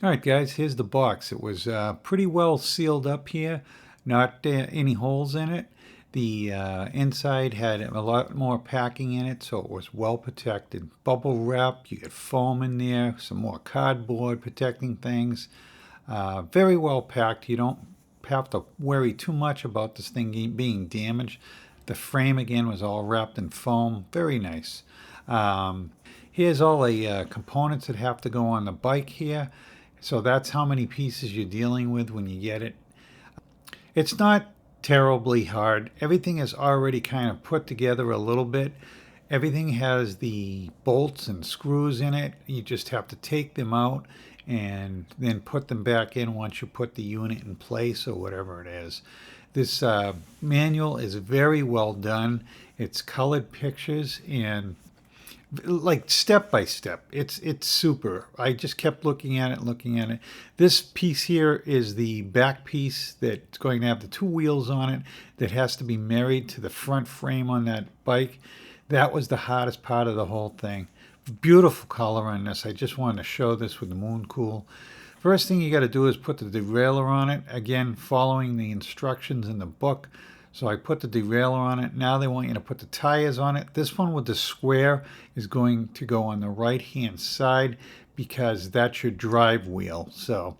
All right, guys, here's the box. It was pretty well sealed up here, not any holes in it. The inside had a lot more packing in it, so it was well protected. Bubble wrap, you get foam in there, some more cardboard protecting things. Very well packed. You don't have to worry too much about this thing being damaged. The frame, again, was all wrapped in foam. Very nice. Here's all the components that have to go on the bike here. So that's how many pieces you're dealing with when you get it. It's not terribly hard. Everything is already kind of put together a little bit. Everything has the bolts and screws in it. You just have to take them out and then put them back in once you put the unit in place or whatever it is. This manual is very well done. It's colored pictures and like step by step. It's super. I just kept looking at it. This piece here is the back piece that's going to have the two wheels on it that has to be married to the front frame on that bike. That was the hardest part of the whole thing. Beautiful color on this. I just wanted to show this with the Mooncool. First thing you got to do is put the derailleur on it. Again, following the instructions in the book. So I put the derailleur on it. Now they want you to put the tires on it. This one with the square is going to go on the right hand side because that's your drive wheel. So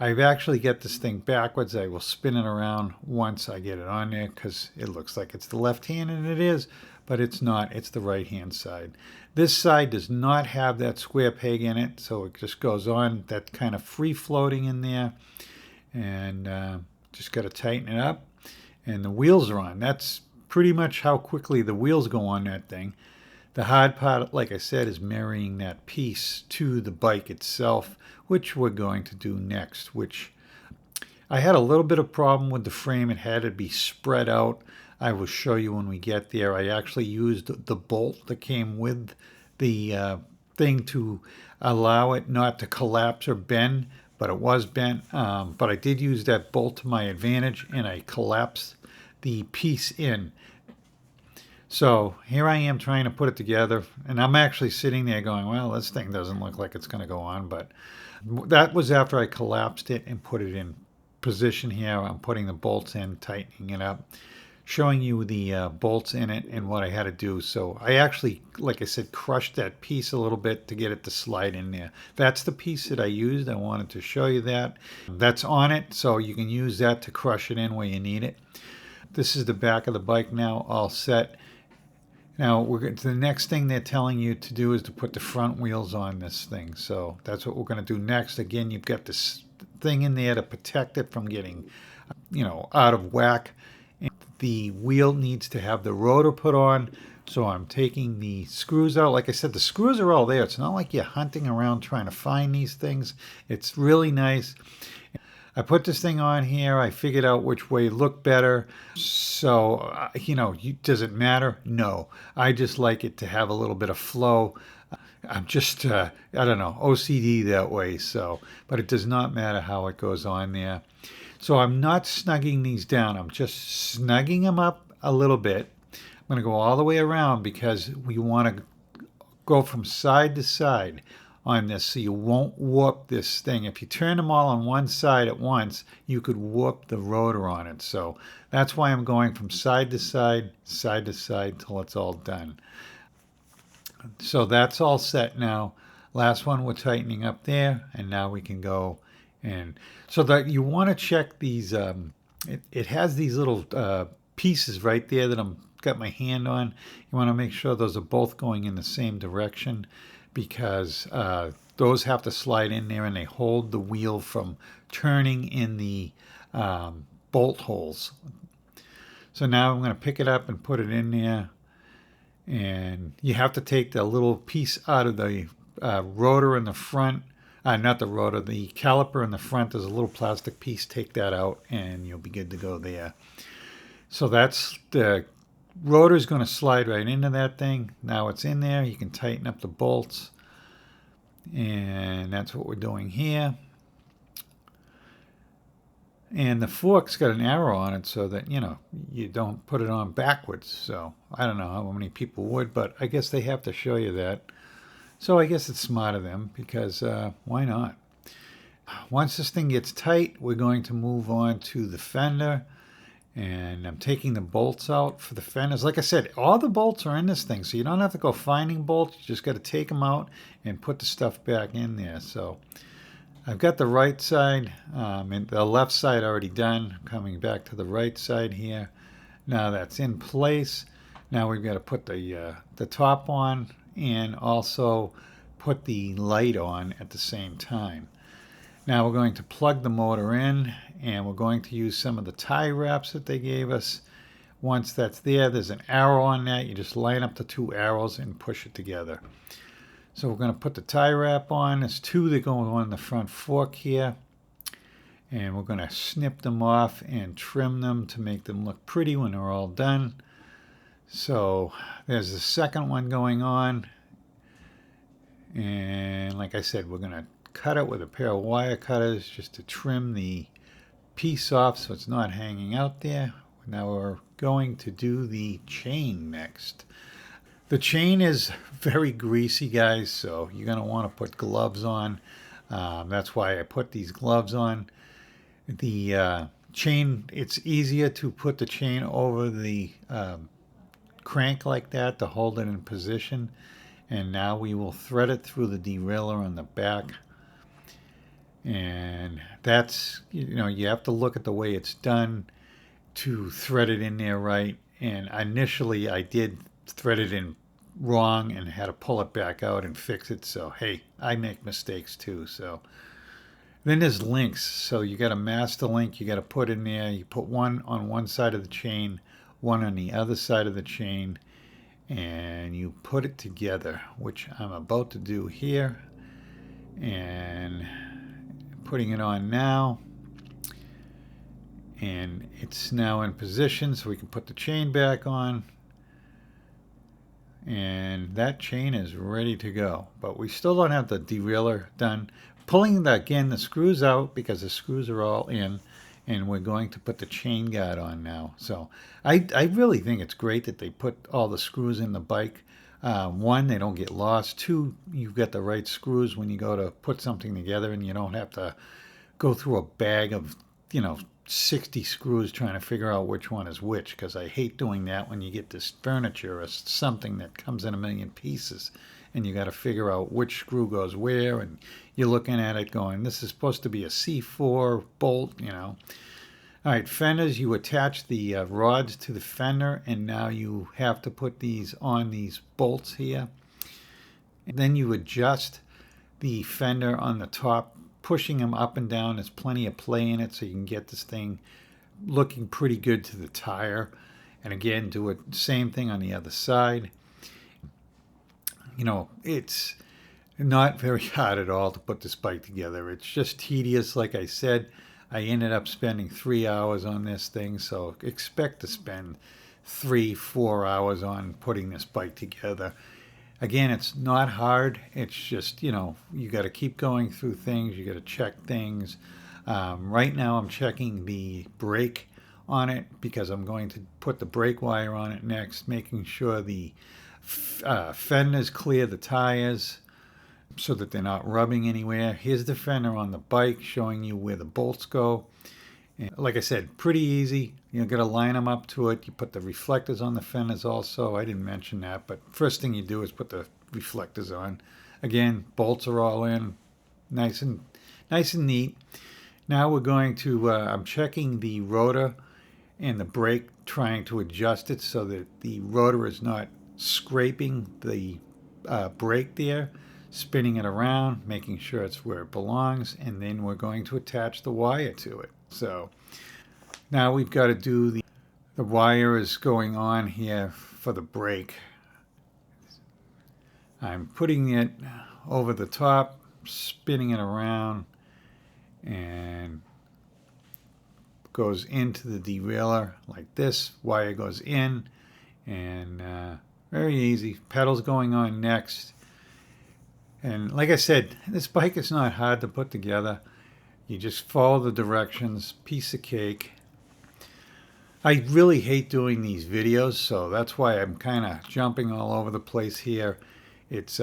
I've actually got this thing backwards. I will spin it around once I get it on there because it looks like it's the left hand, and it is, but it's not. It's the right hand side. This side does not have that square peg in it, so it just goes on that kind of free floating in there, and just got to tighten it up. And the wheels are on. That's pretty much how quickly the wheels go on that thing. The hard part, like I said, is marrying that piece to the bike itself, which we're going to do next, which I had a little bit of problem with the frame. It had to be spread out. I will show you when we get there. I actually used the bolt that came with the thing to allow it not to collapse or bend, but it was bent. But I did use that bolt to my advantage, and I collapsed the piece in. So here I am trying to put it together, and I'm actually sitting there going, well, this thing doesn't look like it's going to go on, but that was after I collapsed it and put it in position here. I'm putting the bolts in, tightening it up, showing you the bolts in it and what I had to do. So I actually, like I said, crushed that piece a little bit to get it to slide in there. That's the piece that I used. I wanted to show you that. That's on it, so you can use that to crush it in where you need it. This is the back of the bike now, all set. Now, the next thing they're telling you to do is to put the front wheels on this thing. So that's what we're going to do next. Again, you've got this thing in there to protect it from getting, out of whack. And the wheel needs to have the rotor put on. So I'm taking the screws out. Like I said, the screws are all there. It's not like you're hunting around trying to find these things. It's really nice. I put this thing on here. I figured out which way looked better. So, does it matter? No. I just like it to have a little bit of flow. I'm just, I don't know, OCD that way. So, but it does not matter how it goes on there. So I'm not snugging these down. I'm just snugging them up a little bit. I'm going to go all the way around because we want to go from side to side on this so you won't warp this thing. If you turn them all on one side at once, you could warp the rotor on it. So that's why I'm going from side to side till it's all done. So that's all set now. Last one we're tightening up there, and now we can go. And so that you want to check these, it has these little pieces right there that I'm got my hand on. You want to make sure those are both going in the same direction, because those have to slide in there and they hold the wheel from turning in the bolt holes. So now I'm going to pick it up and put it in there, and you have to take the little piece out of the rotor in the front. Not the rotor, the caliper in the front. There's a little plastic piece. Take that out and you'll be good to go there. So that's the rotor is going to slide right into that thing. Now it's in there. You can tighten up the bolts. And that's what we're doing here. And the fork's got an arrow on it so that, you don't put it on backwards. So I don't know how many people would, but I guess they have to show you that. So I guess it's smart of them because why not? Once this thing gets tight, we're going to move on to the fender. And I'm taking the bolts out for the fenders. Like I said, all the bolts are in this thing, so you don't have to go finding bolts. You just got to take them out and put the stuff back in there. So I've got the right side and the left side already done. Coming back to the right side here. Now that's in place. Now we've got to put the top on and also put the light on at the same time. Now we're going to plug the motor in, and we're going to use some of the tie wraps that they gave us. Once that's there, there's an arrow on that. You just line up the two arrows and push it together. So we're going to put the tie wrap on. There's two that go on the front fork here. And we're going to snip them off and trim them to make them look pretty when they're all done. So there's the second one going on. And like I said, we're going to cut it with a pair of wire cutters just to trim the piece off so it's not hanging out there. Now we're going to do the chain next. The chain is very greasy, guys, so you're going to want to put gloves on. That's why I put these gloves on. The chain, it's easier to put the chain over the crank like that to hold it in position. And now we will thread it through the derailleur on the back. And that's, you have to look at the way it's done to thread it in there right. And initially I did thread it in wrong and had to pull it back out and fix it. So, hey, I make mistakes too. So then there's links. So you got a master link you got to put in there. You put one on one side of the chain, one on the other side of the chain, and you put it together, which I'm about to do here. And putting it on now, and it's now in position, so we can put the chain back on, and that chain is ready to go. But we still don't have the derailleur done. Pulling the screws out because the screws are all in, and we're going to put the chain guard on now. So I really think it's great that they put all the screws in the bike. One, they don't get lost. Two, you've got the right screws when you go to put something together, and you don't have to go through a bag of 60 screws trying to figure out which one is which, because I hate doing that when you get this furniture or something that comes in a million pieces and you got to figure out which screw goes where, and you're looking at it going, this is supposed to be a C4 bolt. All right, fenders, you attach the rods to the fender, and now you have to put these on these bolts here. And then you adjust the fender on the top, pushing them up and down. There's plenty of play in it, so you can get this thing looking pretty good to the tire. And again, do it same thing on the other side. It's not very hard at all to put this bike together. It's just tedious, like I said. I ended up spending 3 hours on this thing, so expect to spend 3-4 hours on putting this bike together. Again, it's not hard. It's just, you got to keep going through things. You got to check things. Right now I'm checking the brake on it because I'm going to put the brake wire on it next, making sure the fenders clear the tires so that they're not rubbing anywhere. Here's the fender on the bike showing you where the bolts go. And like I said, pretty easy. You got to line them up to it. You put the reflectors on the fenders also. I didn't mention that, but first thing you do is put the reflectors on. Again, bolts are all in, nice and neat. Now we're going to, I'm checking the rotor and the brake, trying to adjust it so that the rotor is not scraping the brake there, spinning it around, making sure it's where it belongs, and then we're going to attach the wire to it. So now we've got to do the wire is going on here for the brake. I'm putting it over the top, spinning it around, and goes into the derailleur like this. Wire goes in, and very easy. Pedals going on next. And like I said, this bike is not hard to put together. You just follow the directions, piece of cake. I really hate doing these videos, so that's why I'm kind of jumping all over the place here. It's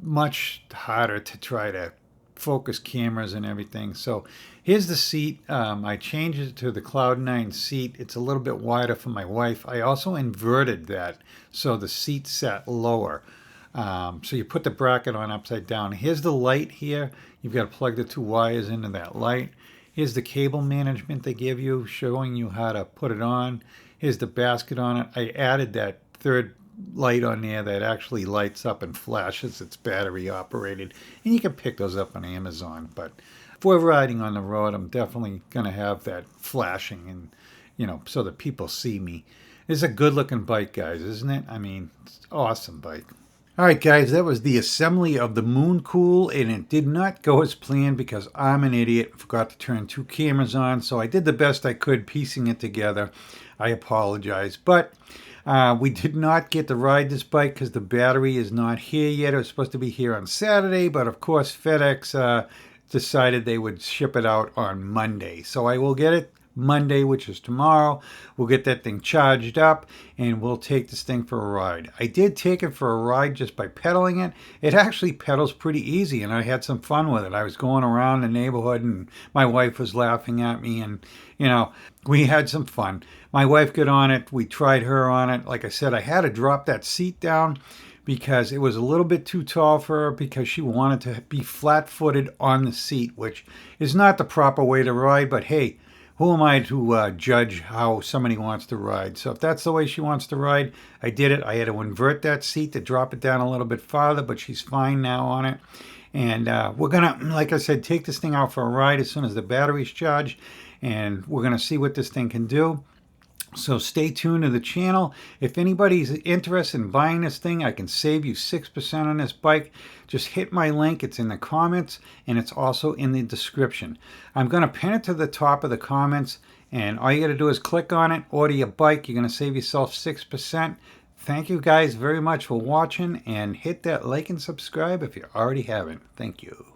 much harder to try to focus cameras and everything. So here's the seat. I changed it to the Cloud9 seat. It's a little bit wider for my wife. I also inverted that so the seat sat lower. So you put the bracket on upside down. Here's the light here. You've got to plug the 2 wires into that light. Here's the cable management they give you, showing you how to put it on. Here's the basket on it. I added that third light on there that actually lights up and flashes. It's battery operated, and you can pick those up on Amazon. But if we're riding on the road, I'm definitely going to have that flashing, and so that people see me. It's a good looking bike, guys, isn't it? I mean, it's an awesome bike. All right, guys, that was the assembly of the Mooncool, and it did not go as planned because I'm an idiot. Forgot to turn 2 cameras on, so I did the best I could piecing it together. I apologize, but we did not get to ride this bike because the battery is not here yet. It was supposed to be here on Saturday, but of course FedEx decided they would ship it out on Monday. So I will get it Monday, which is tomorrow. We'll get that thing charged up and we'll take this thing for a ride. I did take it for a ride just by pedaling it. It actually pedals pretty easy and I had some fun with it. I was going around the neighborhood and my wife was laughing at me, and we had some fun. My wife got on it. We tried her on it. Like I said, I had to drop that seat down because it was a little bit too tall for her because she wanted to be flat-footed on the seat, which is not the proper way to ride, but hey, who am I to judge how somebody wants to ride? So if that's the way she wants to ride, I did it. I had to invert that seat to drop it down a little bit farther, but she's fine now on it. And we're going to, like I said, take this thing out for a ride as soon as the battery's charged, and we're going to see what this thing can do. So stay tuned to the channel. If anybody's interested in buying this thing, I can save you 6% on this bike. Just hit my link. It's in the comments, and it's also in the description. I'm going to pin it to the top of the comments, and all you got to do is click on it, order your bike. You're going to save yourself 6%. Thank you guys very much for watching, and hit that like and subscribe if you already haven't. Thank you.